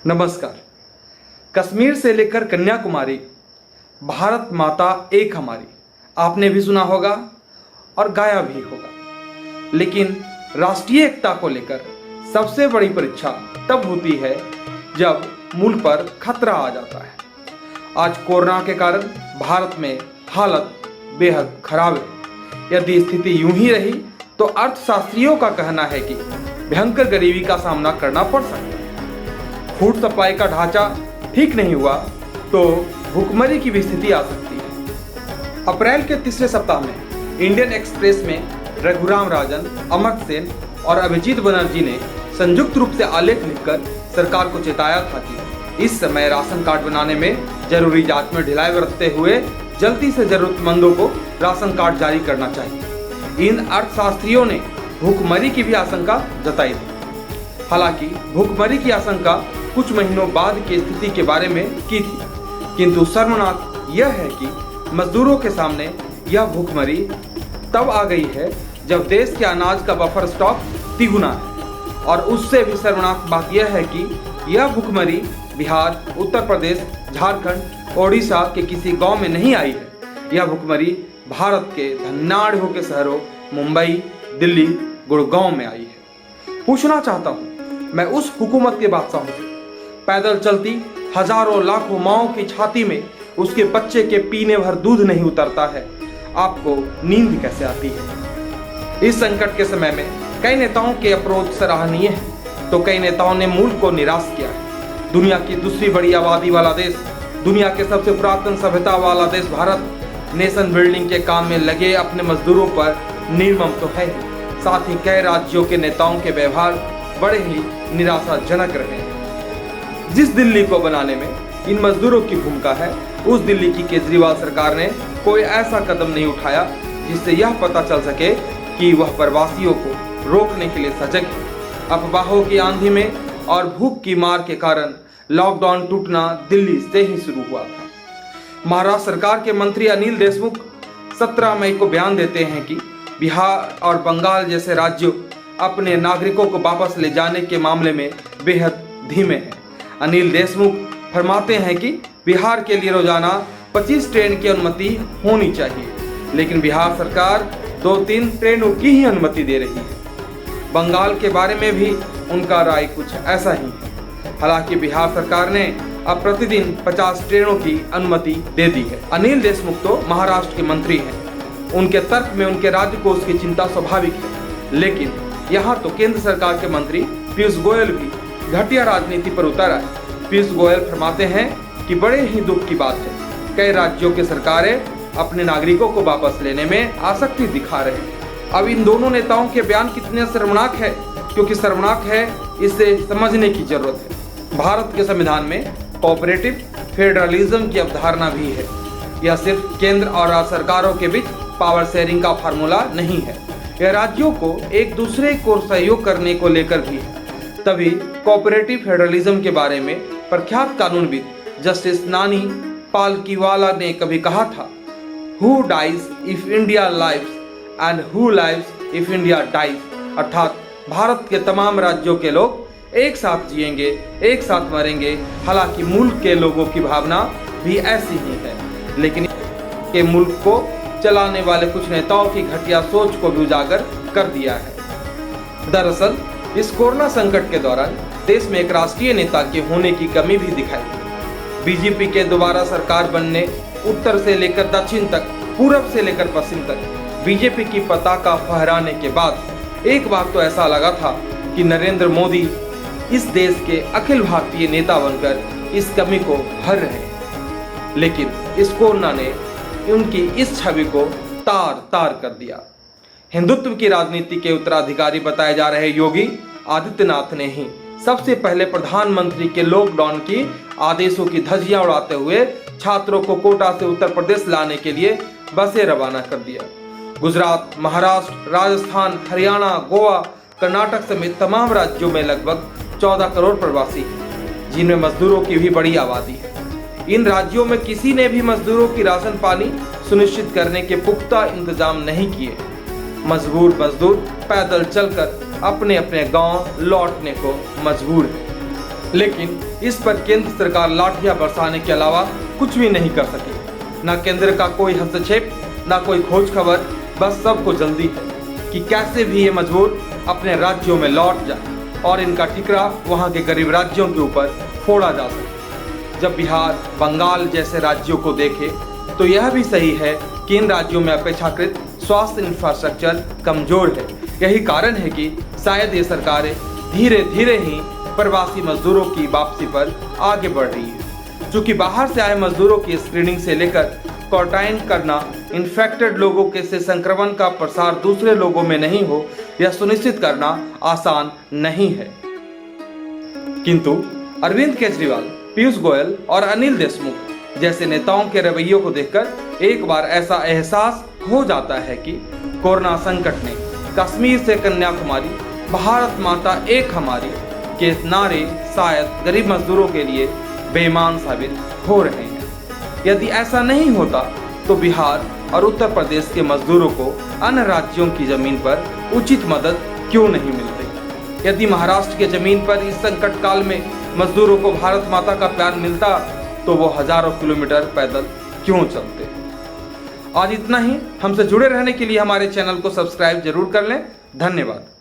नमस्कार। कश्मीर से लेकर कन्याकुमारी, भारत माता एक हमारी, आपने भी सुना होगा और गाया भी होगा। लेकिन राष्ट्रीय एकता को लेकर सबसे बड़ी परीक्षा तब होती है जब मुल्क पर खतरा आ जाता है। आज कोरोना के कारण भारत में हालत बेहद खराब है। यदि स्थिति यूं ही रही तो अर्थशास्त्रियों का कहना है कि भयंकर गरीबी का सामना करना पड़ सकता है। फूड सप्लाई का ढांचा ठीक नहीं हुआ तो भुखमरी की भी स्थिति आ सकती है। अप्रैल के तीसरे सप्ताह में इंडियन एक्सप्रेस में रघुराम राजन, अमर्त्य सेन और अभिजीत बनर्जी ने संयुक्त रूप से आलेख लिखकर सरकार को चेताया था कि इस समय राशन कार्ड बनाने में जरूरी जांच में ढिलाई बरतते हुए जल्दी से जरूरतमंदों को राशन कार्ड जारी करना चाहिए। इन अर्थशास्त्रियों ने भूखमरी की भी आशंका जताई थी। हालांकि भूखमरी की आशंका कुछ महीनों बाद की स्थिति के बारे में की थी, किंतु शर्मनाक यह है कि मजदूरों के सामने यह भूखमरी तब आ गई है जब देश के अनाज का बफर स्टॉक तिगुना है। और उससे भी शर्मनाक बात यह है कि यह भूखमरी बिहार, उत्तर प्रदेश, झारखंड, ओडिशा के किसी गांव में नहीं आई है। यह भूखमरी भारत के धनाढ़ के शहरों मुंबई, दिल्ली, गुड़गांव में आई है। पूछना चाहता हूँ मैं उस हुकूमत के बादशाहों से, पैदल चलती हजारों लाखों माओं की छाती में उसके बच्चे के पीने भर दूध नहीं उतरता है, आपको नींद कैसे आती है? इस संकट के समय में कई नेताओं के अप्रोच सराहनीय है तो कई नेताओं ने मुल्क को निराश किया है। दुनिया की दूसरी बड़ी आबादी वाला देश, दुनिया के सबसे पुरातन सभ्यता वाला देश भारत नेशन बिल्डिंग के काम में लगे अपने मजदूरों पर निर्मम तो है, साथ ही कई राज्यों के नेताओं के व्यवहार बड़े ही निराशाजनक रहे हैं। जिस दिल्ली को बनाने में इन मजदूरों की भूमिका है, उस दिल्ली की केजरीवाल सरकार ने कोई ऐसा कदम नहीं उठाया जिससे यह पता चल सके कि वह प्रवासियों को रोकने के लिए सजग है। अफवाहों की आंधी में और भूख की मार के कारण लॉकडाउन टूटना दिल्ली से ही शुरू हुआ था। महाराष्ट्र सरकार के मंत्री अनिल देशमुख 17 मई को बयान देते हैं कि बिहार और बंगाल जैसे राज्यों अपने नागरिकों को वापस ले जाने के मामले में बेहद धीमे हैं। अनिल देशमुख फरमाते हैं कि बिहार के लिए रोजाना 25 ट्रेन की अनुमति होनी चाहिए, लेकिन बिहार सरकार 2-3 ट्रेनों की ही अनुमति दे रही है। बंगाल के बारे में भी उनका राय कुछ ऐसा ही है। हालांकि बिहार सरकार ने अब प्रतिदिन 50 ट्रेनों की अनुमति दे दी है। अनिल देशमुख तो महाराष्ट्र के मंत्री हैं। उनके तर्क में उनके राज्य को उसकी चिंता स्वाभाविक है, लेकिन यहाँ तो केंद्र सरकार के मंत्री पीयूष गोयल भी घटिया राजनीति पर उतर आए। पीयूष गोयल फरमाते हैं कि बड़े ही दुख की बात है, कई राज्यों की सरकारें अपने नागरिकों को वापस लेने में आसक्ति दिखा रहे हैं। अब इन दोनों नेताओं के बयान कितने शर्मनाक है, क्योंकि शर्मनाक है इसे समझने की जरूरत है। भारत के संविधान में कोऑपरेटिव फेडरलिज्म की अवधारणा भी है। यह सिर्फ केंद्र और राज्य सरकारों के बीच पावर शेयरिंग का फार्मूला नहीं है, यह राज्यों को एक दूसरे को सहयोग करने को लेकर भी है। तभी कोऑपरेटिव फेडरलिज्म के बारे में प्रख्यात कानूनविद जस्टिस नानी पालकीवाला ने कभी कहा था, who dies if India lives and who lives if India dies. अर्थात भारत के तमाम राज्यों के लोग एक साथ जिएंगे, एक साथ मरेंगे। हालांकि मुल्क के लोगों की भावना भी ऐसी ही है, लेकिन के मुल्क को चलाने वाले कुछ नेताओं की घटिया सोच को भी उजागर कर दिया है। दरअसल इस कोरोना संकट के दौरान देश में एक राष्ट्रीय नेता के होने की कमी भी दिखाई दी। बीजेपी के दोबारा सरकार बनने उत्तर से लेकर दक्षिण तक, पूरब से लेकर पश्चिम तक बीजेपी की पताका फहराने के बाद एक बार तो ऐसा लगा था कि नरेंद्र मोदी इस देश के अखिल भारतीय नेता बनकर इस कमी को भर रहे हैं, लेकिन इस कोरोना ने उनकी इस छवि को तार तार कर दिया। हिंदुत्व की राजनीति के उत्तराधिकारी बताए जा रहे योगी आदित्यनाथ ने ही सबसे पहले प्रधानमंत्री के लॉकडाउन की आदेशों की धज्जियां उड़ाते हुए छात्रों को कोटा से उत्तर प्रदेश लाने के लिए बसें रवाना कर दिया। गुजरात, महाराष्ट्र, राजस्थान, हरियाणा, गोवा, कर्नाटक समेत तमाम राज्यों में लगभग 14 करोड़ प्रवासी हैं, जिनमें मजदूरों की भी बड़ी आबादी है। इन राज्यों में किसी ने भी मजदूरों की राशन पानी सुनिश्चित करने के पुख्ता इंतजाम नहीं किए। मजबूर मजदूर पैदल चलकर अपने अपने गांव लौटने को मजबूर है। लेकिन इस पर केंद्र सरकार लाठियां बरसाने के अलावा कुछ भी नहीं कर सकी। न केंद्र का कोई हस्तक्षेप, न कोई खोज खबर, बस सबको जल्दी है कि कैसे भी ये मजबूर अपने राज्यों में लौट जाए और इनका ठिकरा वहाँ के गरीब राज्यों के ऊपर फोड़ा जा सके। जब बिहार, बंगाल जैसे राज्यों को देखे तो यह भी सही है कि इन राज्यों में अपेक्षाकृत स्वास्थ्य इंफ्रास्ट्रक्चर कमजोर है। यही कारण है कि शायद ये सरकारें धीरे धीरे ही प्रवासी मजदूरों की वापसी पर आगे बढ़ रही है। चूँकि बाहर से आए मजदूरों की स्क्रीनिंग से लेकर क्वारंटाइन करना, इन्फेक्टेड लोगों के से संक्रमण का प्रसार दूसरे लोगों में नहीं हो, यह सुनिश्चित करना आसान नहीं है। किंतु अरविंद केजरीवाल, पीयूष गोयल और अनिल देशमुख जैसे नेताओं के रवैयों को देखकर एक बार ऐसा एहसास हो जाता है कि कोरोना संकट ने कश्मीर से कन्याकुमारी, भारत माता एक हमारी के नारे शायद गरीब मजदूरों के लिए बेईमान साबित हो रहे हैं। यदि ऐसा नहीं होता तो बिहार और उत्तर प्रदेश के मजदूरों को अन्य राज्यों की जमीन पर उचित मदद क्यों नहीं मिलती? यदि महाराष्ट्र की जमीन पर इस संकट काल में मजदूरों को भारत माता का प्यार मिलता तो वो हजारों किलोमीटर पैदल क्यों चलते? आज इतना ही। हमसे जुड़े रहने के लिए हमारे चैनल को सब्सक्राइब जरूर कर लें। धन्यवाद।